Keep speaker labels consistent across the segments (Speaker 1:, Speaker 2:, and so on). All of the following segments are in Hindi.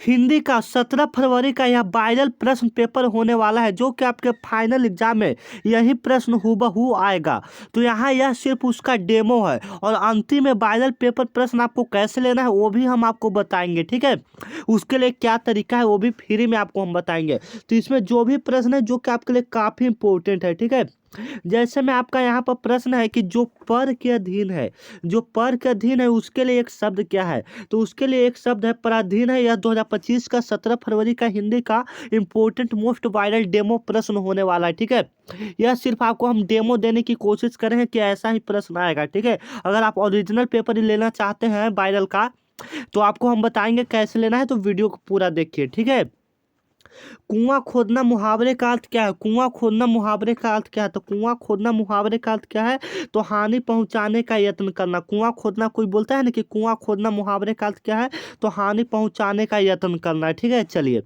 Speaker 1: हिंदी का 17 फरवरी का यह वायरल प्रश्न पेपर होने वाला है, जो कि आपके फाइनल एग्जाम में यही प्रश्न हूबहू आएगा। तो यहाँ यह सिर्फ उसका डेमो है, और अंतिम में वायरल पेपर प्रश्न आपको कैसे लेना है वो भी हम आपको बताएंगे, ठीक है। उसके लिए क्या तरीका है वो भी फ्री में आपको हम बताएंगे। तो इसमें जो भी प्रश्न है जो कि आपके लिए काफ़ी इंपॉर्टेंट है, ठीक है। जैसे में आपका यहाँ पर प्रश्न है कि जो पर के अधीन है, जो पर के अधीन है उसके लिए एक शब्द क्या है। तो उसके लिए एक शब्द है पराधीन है। यह 2025 का 17 फरवरी का हिंदी का इम्पोर्टेंट मोस्ट वायरल डेमो प्रश्न होने वाला है, ठीक है। यह सिर्फ आपको हम डेमो देने की कोशिश कर रहे हैं कि ऐसा ही प्रश्न आएगा, ठीक है। अगर आप ओरिजिनल पेपर लेना चाहते हैं वायरल का, तो आपको हम बताएंगे कैसे लेना है, तो वीडियो को पूरा देखिए, ठीक है। कुआं खोदना मुहावरे का अर्थ क्या है। कुआं खोदना मुहावरे का अर्थ क्या है। तो कुआं खोदना मुहावरे का अर्थ क्या है। तो हानि पहुंचाने का यत्न करना। कुआं खोदना, कोई बोलता है ना कि कुआं खोदना मुहावरे का अर्थ क्या है। तो हानि पहुंचाने का यत्न करना, ठीक है। चलिए,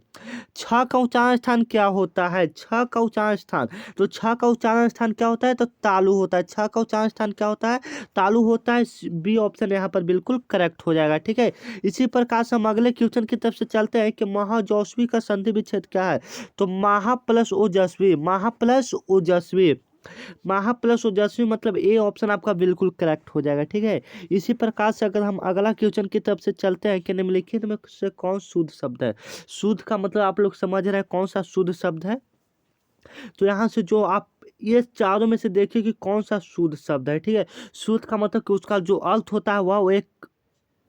Speaker 1: छ का उच्चारण स्थान क्या होता है। छ का उच्चारण स्थान, तो छ का उच्चारण स्थान क्या होता है। तो तालु होता है। छ का उच्चारण स्थान क्या होता है, तालु होता है। बी ऑप्शन यहाँ पर बिल्कुल करेक्ट हो जाएगा, ठीक है। इसी प्रकार से हम अगले क्वेश्चन की तरफ से चलते हैं कि महाजौसवी का संधि विच्छेद क्या है। तो महा प्लस ओजस्वी, महा प्लस ओजस्वी, महा प्लस ओजस्वी मतलब ए ऑप्शन आपका बिल्कुल करेक्ट हो जाएगा, ठीक है। इसी प्रकार से अगर हम अगला क्वेश्चन की तरफ से चलते हैं कि निम्नलिखित में से कौन शुद्ध शब्द है। शुद्ध का मतलब आप लोग समझ रहे हैं कौन सा शुद्ध शब्द है। तो यहाँ से जो आप ये चारों में से देखिए कि कौन सा शुद्ध शब्द है, ठीक है। शुद्ध का मतलब कि उसका जो अर्थ होता है वह एक,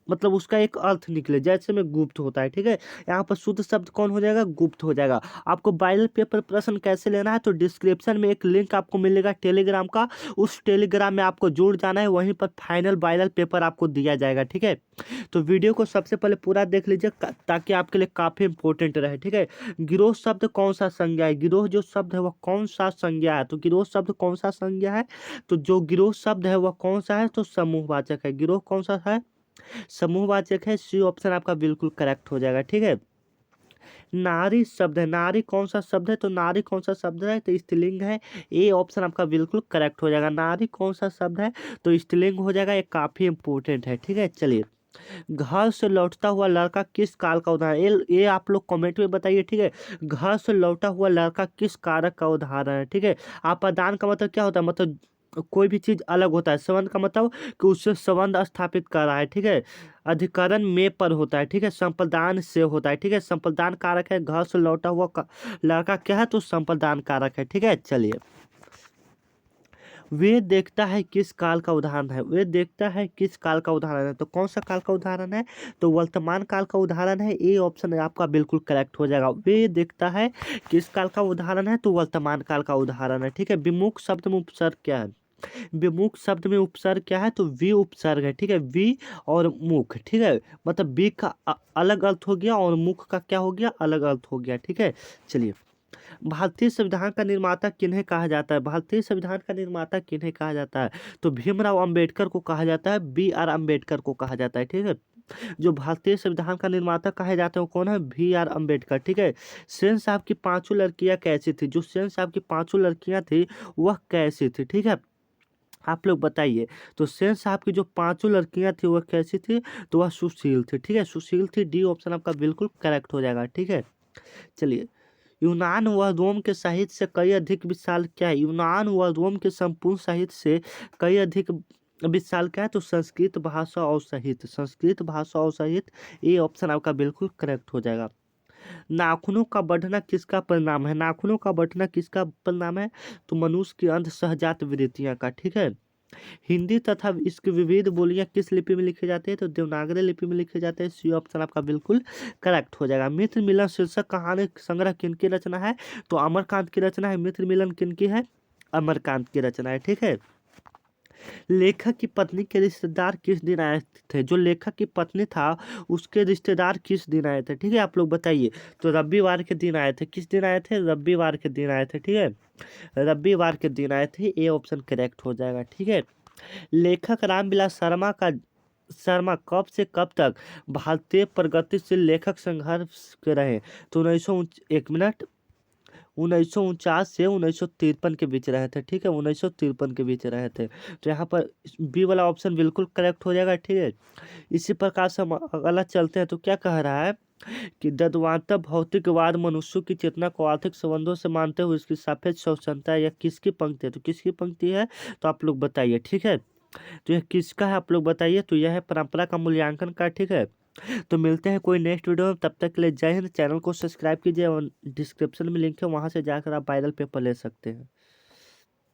Speaker 1: मतलब उसका एक अर्थ निकले, जैसे में गुप्त होता है, ठीक है। यहाँ पर शुद्ध शब्द कौन हो जाएगा, गुप्त हो जाएगा। आपको वायरल पेपर प्रश्न कैसे लेना है, तो डिस्क्रिप्शन में एक लिंक आपको मिलेगा टेलीग्राम का, उस टेलीग्राम में आपको जुड़ जाना है, वहीं पर फाइनल वायरल पेपर आपको दिया जाएगा, ठीक है। तो वीडियो को सबसे पहले पूरा देख लीजिए ताकि आपके लिए काफ़ी इंपॉर्टेंट रहे, ठीक है। गिरोह शब्द कौन सा संज्ञा है। गिरोह जो शब्द है वह कौन सा संज्ञा है। तो गिरोह शब्द कौन सा संज्ञा है। तो जो गिरोह शब्द है वह कौन सा है, तो समूहवाचक है। गिरोह कौन सा है, समूहवाचक है। सी ऑप्शन आपका बिल्कुल करेक्ट हो जाएगा, ठीक है। नारी शब्द है। नारी कौन सा शब्द है। तो नारी कौन सा शब्द है, तो स्त्रीलिंग है। ए ऑप्शन आपका बिल्कुल करेक्ट हो जाएगा। नारी कौन सा शब्द है, तो स्त्रीलिंग हो जाएगा। ये काफी इंपॉर्टेंट है, ठीक है। चलिए, घर से लौटता हुआ लड़का किस काल का उदाहरण है। ये आप लोग कमेंट में बताइए, ठीक है। घर से लौटा हुआ लड़का किस कारक का उदाहरण है, ठीक है। अपादान का मतलब क्या होता है, मतलब कोई भी चीज अलग होता है। संबंध का मतलब कि उससे संबंध स्थापित कर रहा है, ठीक है। अधिकरण में पर होता है, ठीक है। संप्रदान से होता है, ठीक है। संप्रदान कारक है। घर से लौटा हुआ लड़का क्या है, तो संप्रदान कारक है, ठीक है। चलिए, वे देखता है किस काल का उदाहरण है। वे देखता है किस काल का उदाहरण है, तो कौन सा काल का उदाहरण है, तो वर्तमान काल का उदाहरण है। ए ऑप्शन आपका बिल्कुल करेक्ट हो जाएगा। वे देखता है किस काल का उदाहरण है, तो वर्तमान काल का उदाहरण है, ठीक है। विमुख शब्द में उपसर्ग क्या है। विमुख शब्द में उपसर्ग क्या है, तो वी उपसर्ग है, ठीक है। वी और मुख, ठीक है। मतलब वी का अलग अर्थ हो गया और मुख का क्या हो गया, अलग अर्थ हो गया, ठीक है। चलिए, भारतीय संविधान का निर्माता किन्हें कहा जाता है। भारतीय संविधान का निर्माता किन्हें कहा जाता है, तो भीमराव अंबेडकर को कहा जाता है। बी आर अम्बेडकर को कहा जाता है, ठीक है। जो भारतीय संविधान का निर्माता कहे जाते हैं वो कौन है, बी आर अम्बेडकर, ठीक है। सेन साहब की पांचों लड़कियां कैसी थी। जो सेन साहब की पांचों लड़कियां थी वह कैसी थी, ठीक है। आप लोग बताइए। तो सेन साहब की जो पांचों लड़कियां थी वह कैसी थी, तो वह सुशील थी, ठीक है। सुशील थी। डी ऑप्शन आपका बिल्कुल करेक्ट हो जाएगा, ठीक है। चलिए, यूनान व रोम के साहित्य से कई अधिक विशाल क्या है। यूनान व रोम के संपूर्ण साहित्य से कई अधिक विशाल क्या है, तो संस्कृत भाषा और साहित्य। संस्कृत भाषा और साहित्य, ये ऑप्शन आपका बिल्कुल करेक्ट हो जाएगा। नाखूनों का बढ़ना किसका परिणाम है। नाखूनों का बढ़ना किसका परिणाम है, तो मनुष्य की अंध सहजात वृत्तियां का, ठीक है। हिंदी तथा इसकी विविध बोलियां किस लिपि में लिखी जाती है, तो देवनागरी लिपि में लिखे जाते हैं। सी ऑप्शन आपका बिल्कुल करेक्ट हो जाएगा। मित्र मिलन शीर्षक कहानी संग्रह किनकी रचना है, तो अमरकांत की रचना है। मित्र मिलन किनकी है, अमरकांत की रचना है, ठीक है। लेखक की पत्नी के रिश्तेदार किस दिन आए थे। जो लेखक की पत्नी था उसके रिश्तेदार किस दिन आए थे, ठीक है। आप लोग बताइए। तो रविवार के दिन आए थे। किस दिन आए थे, रविवार के दिन आए थे, ठीक है। रविवार के दिन आए थे। ए ऑप्शन करेक्ट हो जाएगा, ठीक है। लेखक रामविलास शर्मा कब से कब तक भारतीय प्रगतिशील लेखक संघर्ष के रहे, तो 1949 से 1953 के बीच रहे थे, ठीक है। 1953 के बीच रहे थे। तो यहाँ पर बी वाला ऑप्शन बिल्कुल करेक्ट हो जाएगा, ठीक है। इसी प्रकार से हम अगला चलते हैं, तो क्या कह रहा है कि दद्वांता भौतिकवाद मनुष्यों की चेतना को आर्थिक संबंधों से मानते हुए इसकी सापेक्ष स्वतंत्रता, यह किसकी पंक्ति है? तो किसकी पंक्ति है तो आप लोग बताइए, ठीक है। तो यह किसका है आप लोग बताइए, तो यह है परंपरा का मूल्यांकन का, ठीक है। तो मिलते हैं कोई नेक्स्ट वीडियो में, तब तक के लिए जय हिंद। चैनल को सब्सक्राइब कीजिए और डिस्क्रिप्शन में लिंक है, वहां से जाकर आप वायरल पेपर ले सकते हैं।